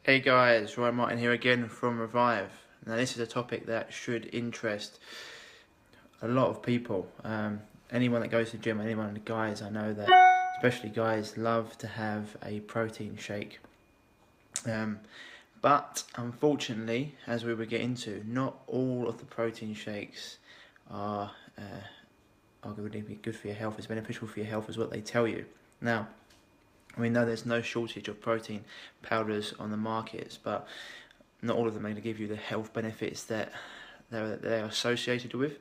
Hey guys, Ryan Martin here again from Revive. Now this is a topic that should interest a lot of people. Anyone that goes to the gym, anyone, the guys, I know that especially guys love to have a protein shake. But unfortunately, as we will get into, not all of the protein shakes are really good for your health. It's beneficial for your health is what they tell you. Now, we know there's no shortage of protein powders on the markets, but not all of them are going to give you the health benefits that they're associated with.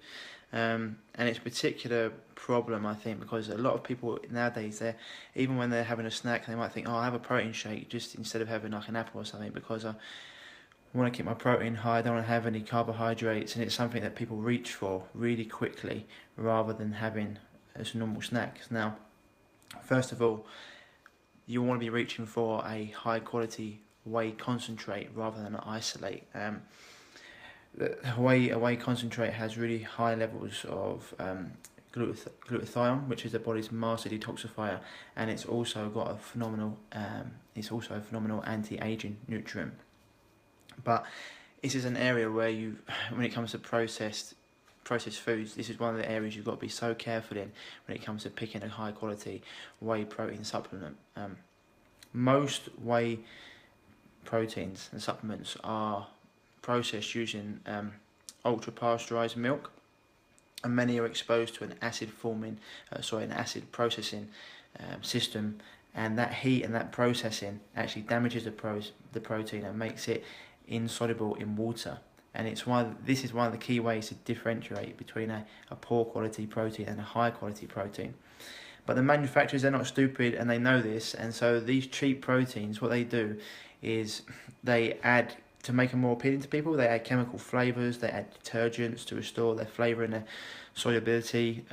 And it's a particular problem, I think, because a lot of people nowadays, even when they're having a snack, they might think, oh, I'll have a protein shake just instead of having like an apple or something, because I want to keep my protein high, I don't want to have any carbohydrates, and it's something that people reach for really quickly rather than having as normal snacks. Now, first of all, you want to be reaching for a high quality whey concentrate rather than an isolate. The whey concentrate has really high levels of glutathione, which is the body's master detoxifier, and it's also got a phenomenal anti-aging nutrient. But this is an area where when it comes to processed foods, this is one of the areas you've got to be so careful in when it comes to picking a high quality whey protein supplement. Most whey proteins and supplements are processed using ultra pasteurized milk, and many are exposed to an acid processing system, and that heat and that processing actually damages the protein and makes it insoluble in water. And this is one of the key ways to differentiate between a poor quality protein and a high quality protein. But the manufacturers, they're not stupid, and they know this, and so these cheap proteins, what they do is they add, to make them more appealing to people, they add chemical flavours, they add detergents to restore their flavour and their solubility.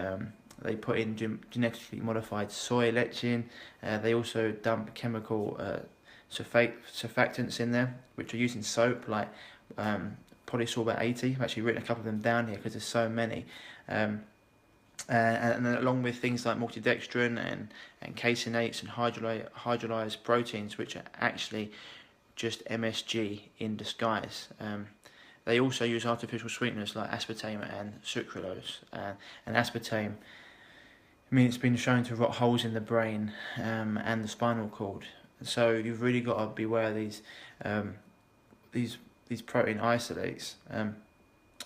They put in genetically modified soy lecithin. They also dump chemical surfactants in there, which are used in soap, like polysorbate 80. I've actually written a couple of them down here because there's so many. And along with things like maltodextrin and caseinates and hydrolyzed proteins, which are actually just MSG in disguise. They also use artificial sweeteners like aspartame and sucralose. And aspartame, it's been shown to rot holes in the brain and the spinal cord. So you've really got to beware of these protein isolates.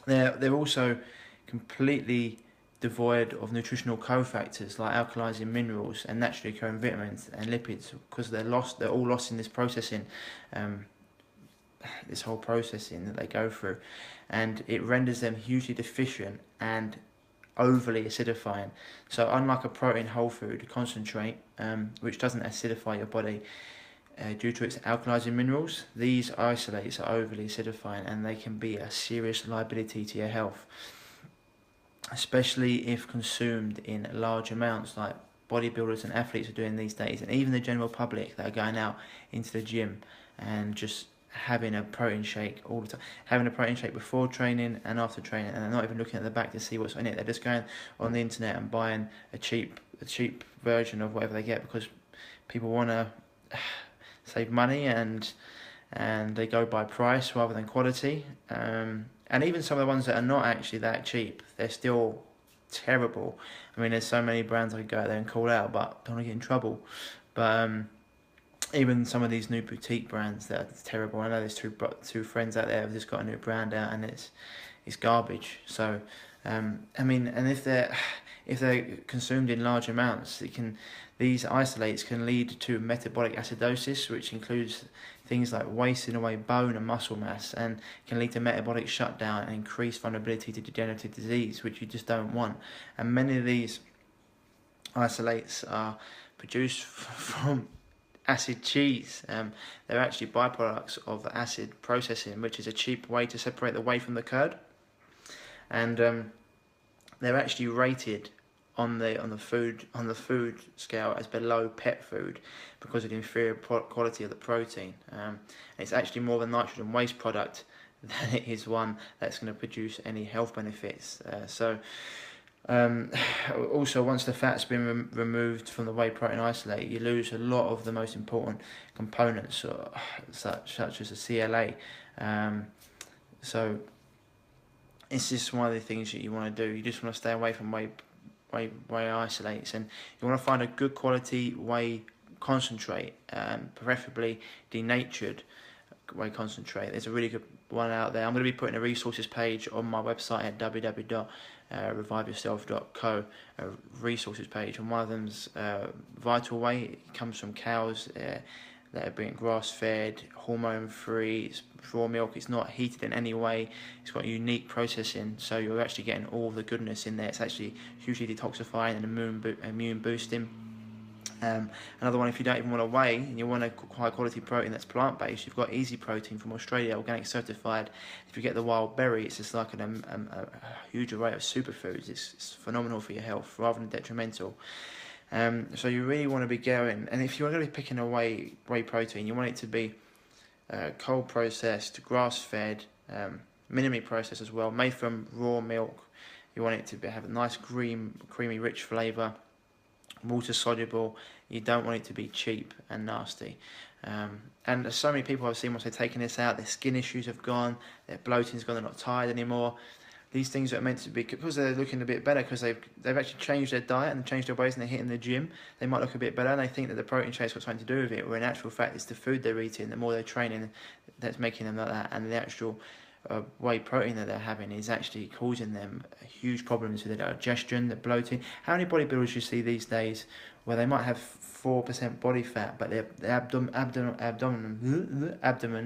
They're also completely devoid of nutritional cofactors like alkalizing minerals and naturally occurring vitamins and lipids, because they're all lost in this processing, this whole processing that they go through, and it renders them hugely deficient and overly acidifying. So unlike a protein whole food concentrate, which doesn't acidify your body due to its alkalizing minerals, these isolates are overly acidifying, and they can be a serious liability to your health, especially if consumed in large amounts like bodybuilders and athletes are doing these days, and even the general public that are going out into the gym and just having a protein shake all the time, having a protein shake before training and after training, and they're not even looking at the back to see what's in it. They're just going on the internet and buying a cheap version of whatever they get, because people want to save money, and they go by price rather than quality. And even some of the ones that are not actually that cheap, they're still terrible. There's so many brands I could go out there and call out, but don't want to get in trouble. But even some of these new boutique brands that are terrible. I know there's two friends out there who've just got a new brand out, and it's garbage. So, and if they're consumed in large amounts, these isolates can lead to metabolic acidosis, which includes things like wasting away bone and muscle mass, and can lead to metabolic shutdown and increased vulnerability to degenerative disease, which you just don't want. And many of these isolates are produced from acid cheese. They're actually byproducts of acid processing, which is a cheap way to separate the whey from the curd. And they're actually rated on the food scale as below pet food because of the inferior quality of the protein. It's actually more of a nitrogen waste product than it is one that's going to produce any health benefits. So Um, Also, once the fat's been removed from the whey protein isolate, you lose a lot of the most important components, such as the CLA. Um, so it's just one of the things that you want to do. You just want to stay away from whey isolates, and you want to find a good quality whey concentrate, preferably denatured whey concentrate. There's a really good one out there. I'm going to be putting a resources page on my website at www.reviveyourself.co, a resources page, and one of them's Vital Whey. It comes from cows that are being grass-fed, hormone-free, it's raw milk, it's not heated in any way, it's got unique processing, so you're actually getting all the goodness in there. It's actually hugely detoxifying and immune boosting. Another one, if you don't even want to whey and you want a high quality protein that's plant based, you've got Easy Protein from Australia, organic certified. If you get the wild berry, it's just like a huge array of superfoods. It's phenomenal for your health rather than detrimental. So you really want to be going, and if you're going to be picking a whey protein, you want it to be cold processed, grass fed, minimally processed as well, made from raw milk. You want it to have a nice creamy, rich flavour, water soluble. You don't want it to be cheap and nasty. And there's so many people I've seen once they've taken this out, their skin issues have gone, their bloating's gone, they're not tired anymore. These things are meant to be, because they're looking a bit better, because they've actually changed their diet and changed their ways and they're hitting the gym, they might look a bit better and they think that the protein shake's got something to do with it, where in actual fact it's the food they're eating, the more they're training, that's making them like that, and the actual whey protein that they're having is actually causing them huge problems with their digestion, the bloating. How many bodybuilders you see these days where they might have 4% body fat, but their abdomen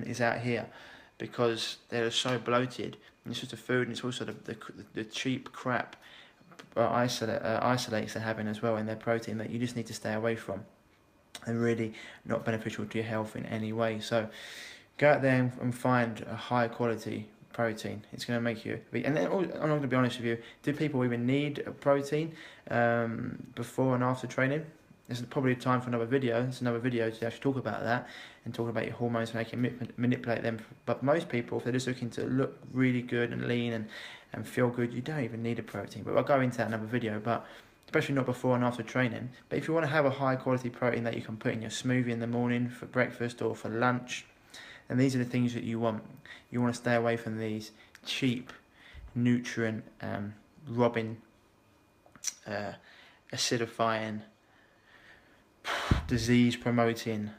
is out here because they're so bloated. And it's just the food, and it's also the cheap crap isolates they're having as well in their protein that you just need to stay away from, and really not beneficial to your health in any way. So go out there and find a high quality protein. It's going to make you. And then, I'm not going to be honest with you. Do people even need a protein before and after training? There's probably time for another video. It's another video to actually talk about that and talk about your hormones and how you can manipulate them. But most people, if they're just looking to look really good and lean and feel good, you don't even need a protein. But I'll go into that in another video. But especially not before and after training. But if you want to have a high quality protein that you can put in your smoothie in the morning for breakfast or for lunch, and these are the things that you want. You want to stay away from these cheap, nutrient robbing, acidifying, disease promoting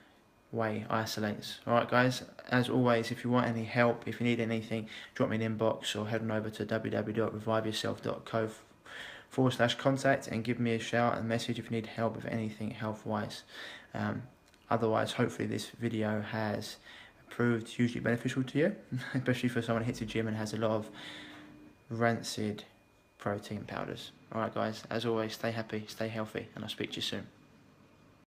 whey isolates. Alright guys, as always, if you want any help, if you need anything, drop me an inbox or head on over to www.reviveyourself.co/contact and give me a shout and message if you need help with anything health wise. Otherwise, hopefully this video has proved hugely beneficial to you, especially for someone who hits the gym and has a lot of rancid protein powders. Alright guys, as always, stay happy, stay healthy, and I'll speak to you soon.